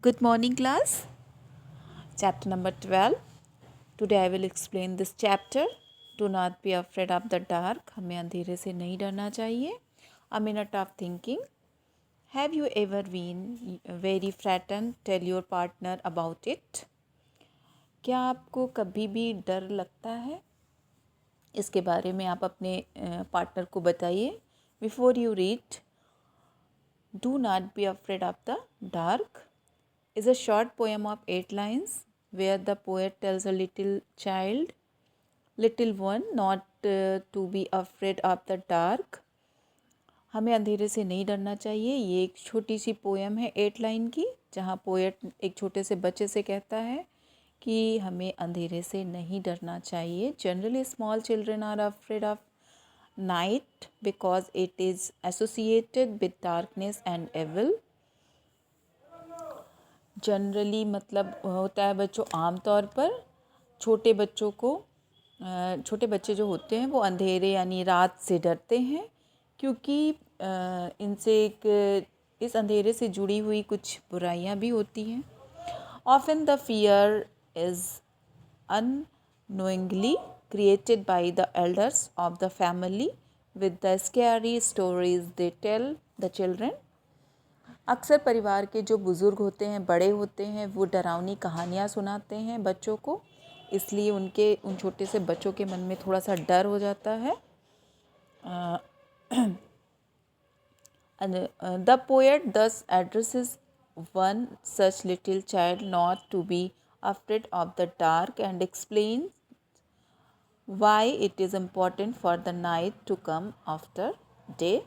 Good morning, class. Chapter number 12. Today I will explain this chapter. Do not be afraid of the dark. हमें अंधेरे से नहीं डरना चाहिए. A minute of thinking. Have you ever been very frightened? Tell your partner about it. क्या आपको कभी भी डर लगता है? इसके बारे में आप अपने पार्टनर को बताइए. Before you read, do not be afraid of the dark is a short poem of 8 lines where the poet tells a little one not to be afraid of the dark. हमें अंधेरे से नहीं डरना चाहिए. ये एक छोटी सी पोएम है 8 लाइन की, जहाँ पोएट एक छोटे से बच्चे से कहता है कि हमें अंधेरे से नहीं डरना चाहिए. Generally small children are afraid of night because it is associated with darkness and evil. Generally मतलब होता है बच्चों, आमतौर पर छोटे बच्चे जो होते हैं वो अंधेरे यानी रात से डरते हैं, क्योंकि इनसे इस अंधेरे से जुड़ी हुई कुछ बुराइयां भी होती हैं. Often the fear is unknowingly created by the elders of the family with the scary stories they tell the children. अक्सर परिवार के जो बुज़ुर्ग होते हैं, बड़े होते हैं, वो डरावनी कहानियाँ सुनाते हैं बच्चों को, इसलिए उन छोटे से बच्चों के मन में थोड़ा सा डर हो जाता है. The poet thus addresses one such little child not to be afraid of the dark and explain why it is important for the night to come after day.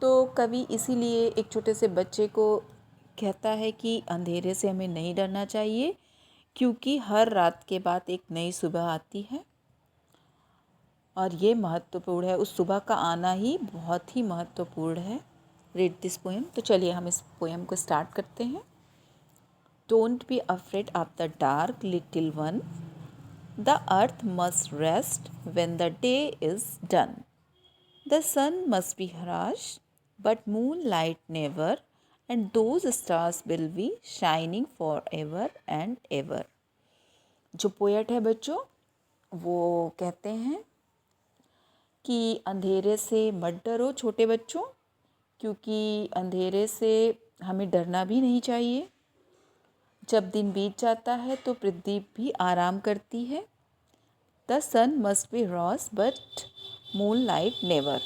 तो कवि इसीलिए एक छोटे से बच्चे को कहता है कि अंधेरे से हमें नहीं डरना चाहिए, क्योंकि हर रात के बाद एक नई सुबह आती है और ये महत्वपूर्ण है. उस सुबह का आना ही बहुत ही महत्वपूर्ण है. Read this poem. तो चलिए हम इस पोएम को स्टार्ट करते हैं. Don't be afraid of the dark little one. The earth must rest when the day is done. The sun must be harsh, but moonlight never, and those stars will be shining forever and ever. जो poet है बच्चों, वो कहते हैं कि अंधेरे से मत डरो छोटे बच्चों, क्योंकि अंधेरे से हमें डरना भी नहीं चाहिए. जब दिन बीत जाता है तो पृथ्वी भी आराम करती है. The sun must be harsh, but moonlight never.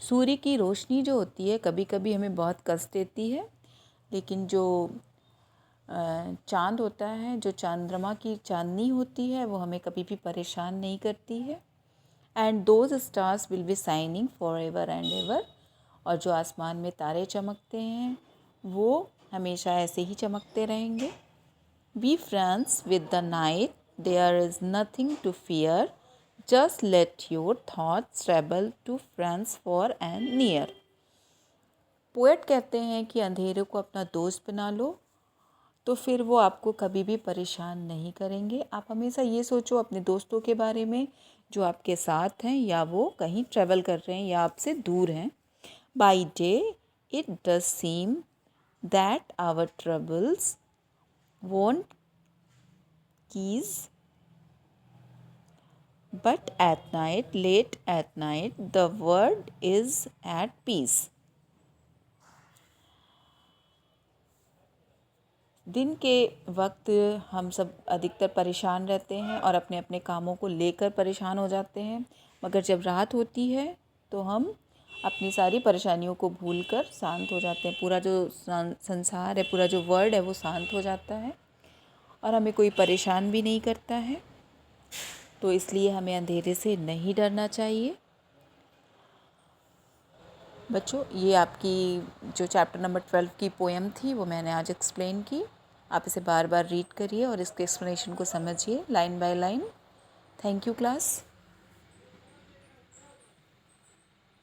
सूर्य की रोशनी जो होती है कभी कभी हमें बहुत कष्ट देती है, लेकिन जो चाँद होता है, जो चंद्रमा की चांदनी होती है, वो हमें कभी भी परेशान नहीं करती है. And those stars will be shining for ever and ever. और जो आसमान में तारे चमकते हैं वो हमेशा ऐसे ही चमकते रहेंगे. Be friends with the night, there is nothing to fear. Just let your thoughts travel to friends far and near. Poet कहते हैं कि अंधेरे को अपना दोस्त बना लो, तो फिर वो आपको कभी भी परेशान नहीं करेंगे. आप हमेशा ये सोचो अपने दोस्तों के बारे में जो आपके साथ हैं, या वो कहीं ट्रैवल कर रहे हैं या आपसे दूर हैं. By day it does seem that our troubles won't cease, but at night, late at night, the world is at peace. दिन के वक्त हम सब अधिकतर परेशान रहते हैं और अपने अपने कामों को लेकर परेशान हो जाते हैं, मगर जब रात होती है तो हम अपनी सारी परेशानियों को भूलकर शांत हो जाते हैं. पूरा जो संसार है, पूरा जो वर्ल्ड है, वो शांत हो जाता है और हमें कोई परेशान भी नहीं करता है. तो इसलिए हमें अंधेरे से नहीं डरना चाहिए. बच्चों, ये आपकी जो चैप्टर नंबर 12 की पोएम थी वो मैंने आज एक्सप्लेन की. आप इसे बार बार रीड करिए और इसके एक्सप्लेनेशन को समझिए line by line. Thank you class.